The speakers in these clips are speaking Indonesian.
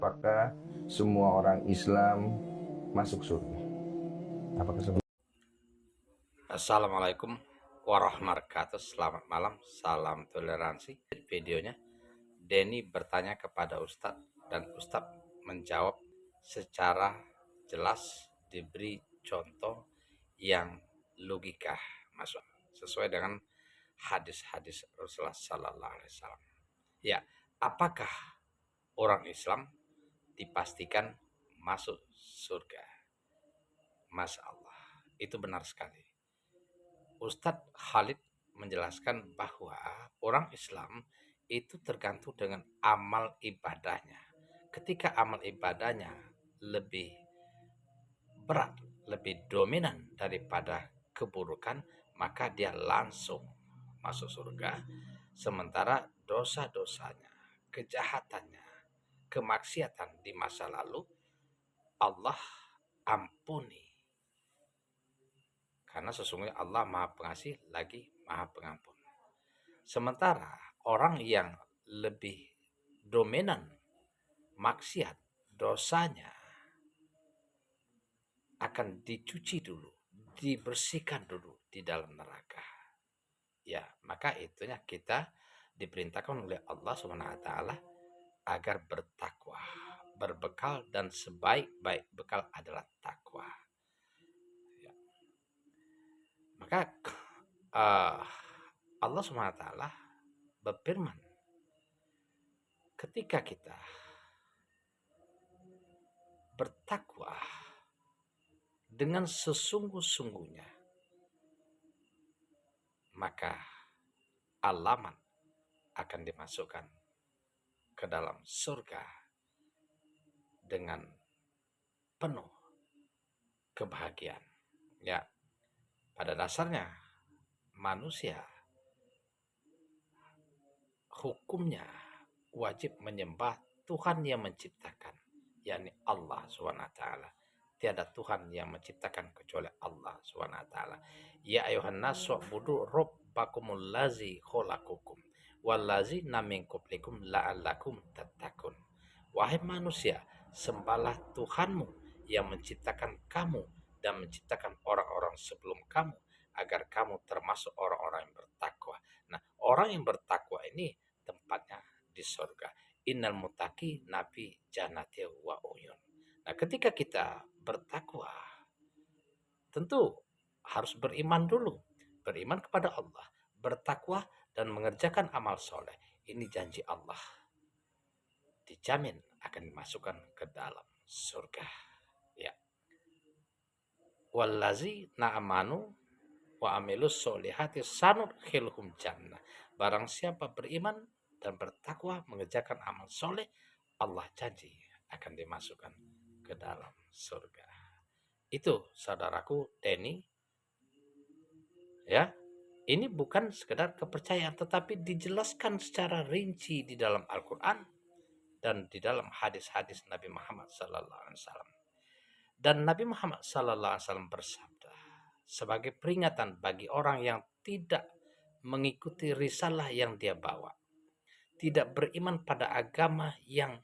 Apakah semua orang Islam masuk surga? Apakah semua? Assalamualaikum warahmatullahi wabarakatuh. Selamat malam, salam toleransi. Videonya Denny bertanya kepada Ustadz dan Ustadz menjawab secara jelas, diberi contoh yang logika masuk sesuai dengan hadis-hadis Rasulullah Sallallahu Alaihi Wasallam. Ya, apakah orang Islam dipastikan masuk surga? Masya Allah, itu benar sekali. Ustadz Khalid menjelaskan bahwa orang Islam itu tergantung dengan amal ibadahnya. Ketika amal ibadahnya lebih berat, lebih dominan daripada keburukan, maka dia langsung masuk surga. Sementara dosa-dosanya, kejahatannya, kemaksiatan di masa lalu, Allah ampuni. Karena sesungguhnya Allah Maha Pengasih lagi Maha Pengampun. Sementara orang yang lebih dominan maksiat, dosanya akan dicuci dulu, dibersihkan dulu di dalam neraka. Ya, maka itunya kita diperintahkan oleh Allah Subhanahu wa taala agar bertakwa, berbekal dan sebaik-baik bekal adalah takwa. Ya. Maka Allah Subhanahu wa taala berfirman, ketika kita bertakwa dengan sesungguh-sungguhnya, maka alamat akan dimasukkan ke dalam surga dengan penuh kebahagiaan. Ya, pada dasarnya manusia hukumnya wajib menyembah Tuhan yang menciptakan, yakni Allah SWT. Tiada Tuhan yang menciptakan kecuali Allah SWT. Ya ayuhan nasu budu rabbakumul lazi khalaqakum wallazina min qablikum la'allakum tattaqun. Wahai manusia, sembahlah Tuhanmu yang menciptakan kamu dan menciptakan orang-orang sebelum kamu agar kamu termasuk orang-orang yang bertakwa. Nah, orang yang bertakwa ini tempatnya di surga. Innal mutaqi nabi jannati wa uyun. Nah, ketika kita bertakwa, tentu harus beriman dulu. Beriman kepada Allah, bertakwa dan mengerjakan amal soleh. Ini janji Allah. Dijamin akan dimasukkan ke dalam surga. Ya. Wallazi na'amanu wa amilus solihati sanudkhilhum jannah. Barang siapa beriman dan bertakwa mengerjakan amal soleh, Allah janji akan dimasukkan ke dalam surga. Itu saudaraku Denny, ya. Ini bukan sekedar kepercayaan, tetapi dijelaskan secara rinci di dalam Al-Quran dan di dalam hadis-hadis Nabi Muhammad SAW. Dan Nabi Muhammad SAW bersabda, sebagai peringatan bagi orang yang tidak mengikuti risalah yang dia bawa, tidak beriman pada agama yang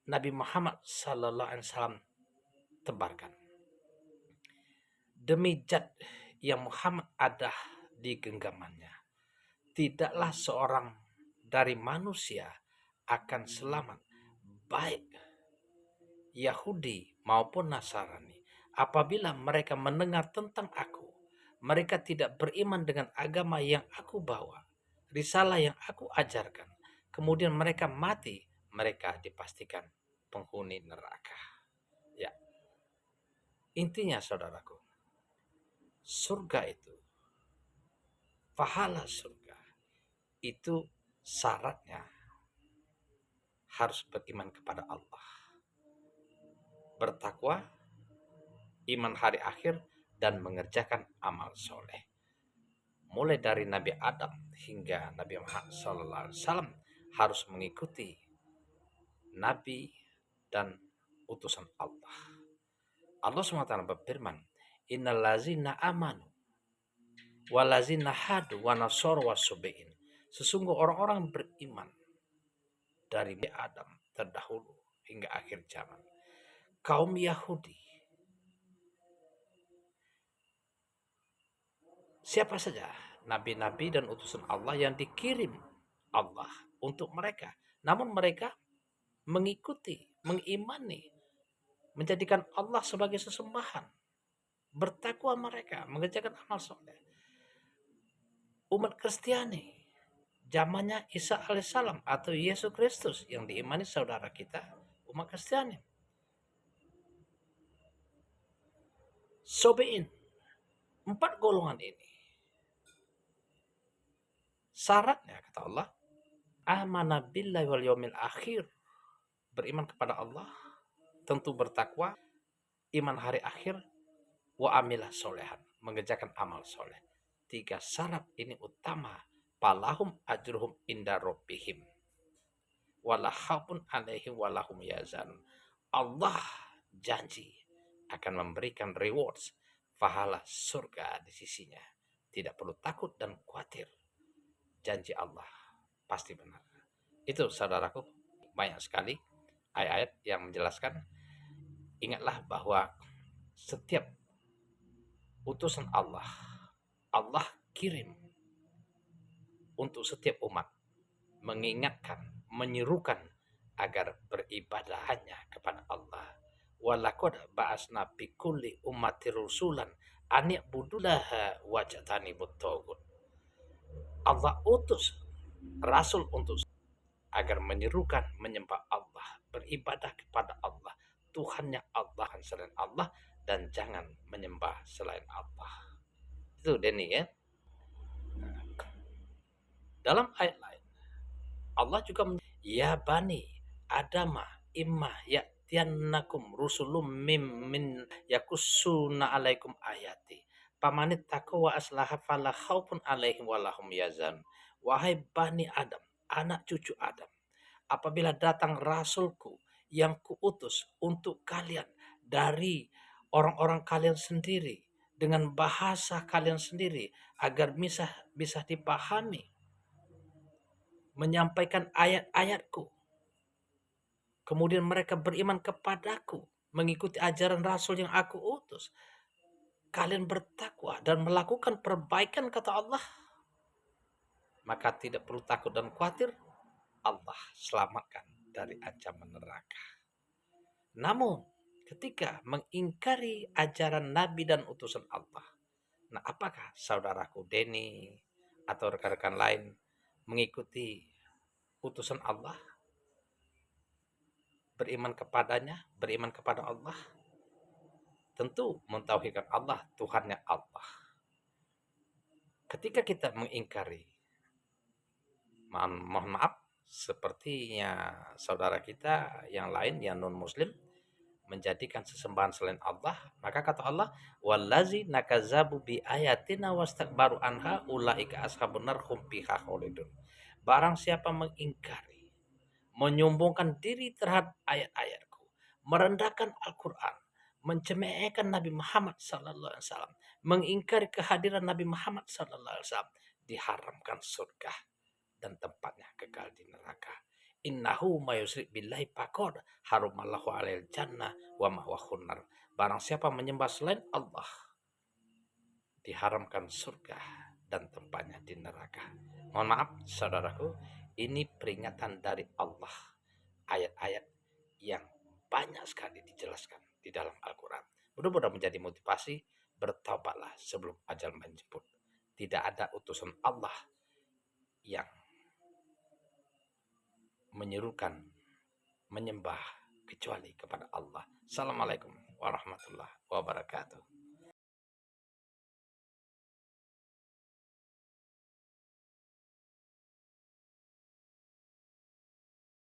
Nabi Muhammad SAW tebarkan. Demi zat yang Muhammad ada di genggamannya, tidaklah seorang dari manusia akan selamat, baik Yahudi maupun Nasrani, apabila mereka mendengar tentang aku. Mereka tidak beriman dengan agama yang aku bawa, risalah yang aku ajarkan. Kemudian mereka mati, mereka dipastikan penghuni neraka. Ya, intinya saudaraku, surga itu, pahala surga itu syaratnya harus beriman kepada Allah, bertakwa, iman hari akhir, dan mengerjakan amal soleh. Mulai dari Nabi Adam hingga Nabi Muhammad SAW harus mengikuti Nabi dan utusan Allah. Allah SWT berfirman, Innal lazina amanu walazina hadu wa nasor wa subi'in. Sesungguh orang-orang beriman dari Adam terdahulu hingga akhir zaman. Kaum Yahudi, siapa saja nabi-nabi dan utusan Allah yang dikirim Allah untuk mereka. Namun mereka mengikuti, mengimani, menjadikan Allah sebagai sesembahan. Bertakwa mereka, mengerjakan amal soleh. Umat Kristiani, zamannya Isa alaihissalam atau Yesus Kristus yang diimani saudara kita, umat Kristiani. Sobein, 4 golongan ini. Syaratnya kata Allah, amana billahi wal yaumil akhir, beriman kepada Allah, tentu bertakwa, iman hari akhir, wa amilah solehan, mengerjakan amal soleh. 3 syarat ini utama. Palahum ajruhum inda rabbihim wala khaufun alaihim walahum yazanun. Allah janji akan memberikan rewards, pahala surga di sisinya. Tidak perlu takut dan khawatir. Janji Allah pasti benar. Itu saudaraku, banyak sekali ayat-ayat yang menjelaskan. Ingatlah bahwa setiap utusan Allah, Allah kirim untuk setiap umat, mengingatkan, menyerukan agar beribadah hanya kepada Allah. Walaqad ba'asna fi kulli ummati rusulan an ya'budullaha wajtanibut taghut. Allah utus rasul untuk agar menyerukan menyembah Allah, beribadah kepada Allah, Tuhannya Allah selain Allah, dan jangan menyembah selain Allah. Itu Denny ya. Dalam ayat lain Allah juga ya bani adama imma ya'tiyannakum rusulum min yakussuna alaikum ayati pamanit taqwa aslaha fala khaufun alaihim walahum yazan. Wahai bani Adam, anak cucu Adam, apabila datang rasulku yang kuutus untuk kalian dari orang-orang kalian sendiri dengan bahasa kalian sendiri agar bisa dipahami, menyampaikan ayat-ayatku, kemudian mereka beriman kepadaku, mengikuti ajaran rasul yang aku utus, kalian bertakwa dan melakukan perbaikan kata Allah, maka tidak perlu takut dan khawatir, Allah selamatkan dari ancaman neraka. Namun ketika mengingkari ajaran Nabi dan utusan Allah, nah apakah saudaraku Denny atau rekan-rekan lain mengikuti utusan Allah, beriman kepadanya, beriman kepada Allah? Tentu mentauhidkan Allah, Tuhannya Allah. Ketika kita mengingkari, mohon maaf, sepertinya saudara kita yang lain yang non muslim menjadikan sesembahan selain Allah, maka kata Allah, wallazi nakazabu bi ayatina wastakbaru anha ulaika ashabun nar hum fiha khalidun. Barang siapa mengingkari, menyombongkan diri terhadap ayat-ayatku, merendahkan Al-Quran, mencemehkan Nabi Muhammad sallallahu alaihi wasallam, mengingkari kehadiran Nabi Muhammad sallallahu alaihi wasallam, diharamkan surga dan tempatnya kekal di neraka. Innahu mayusrik billahi faqad harumallahu alail jannah wa ma'wahun nar. Barang siapa menyembah selain Allah, diharamkan surga dan tempatnya di neraka. Mohon maaf saudaraku, ini peringatan dari Allah. Ayat-ayat yang banyak sekali dijelaskan di dalam Al-Quran. Mudah-mudahan menjadi motivasi, bertaubatlah sebelum ajal menjemput. Tidak ada utusan Allah yang menyerukan menyembah kecuali kepada Allah. Assalamualaikum warahmatullahi wabarakatuh.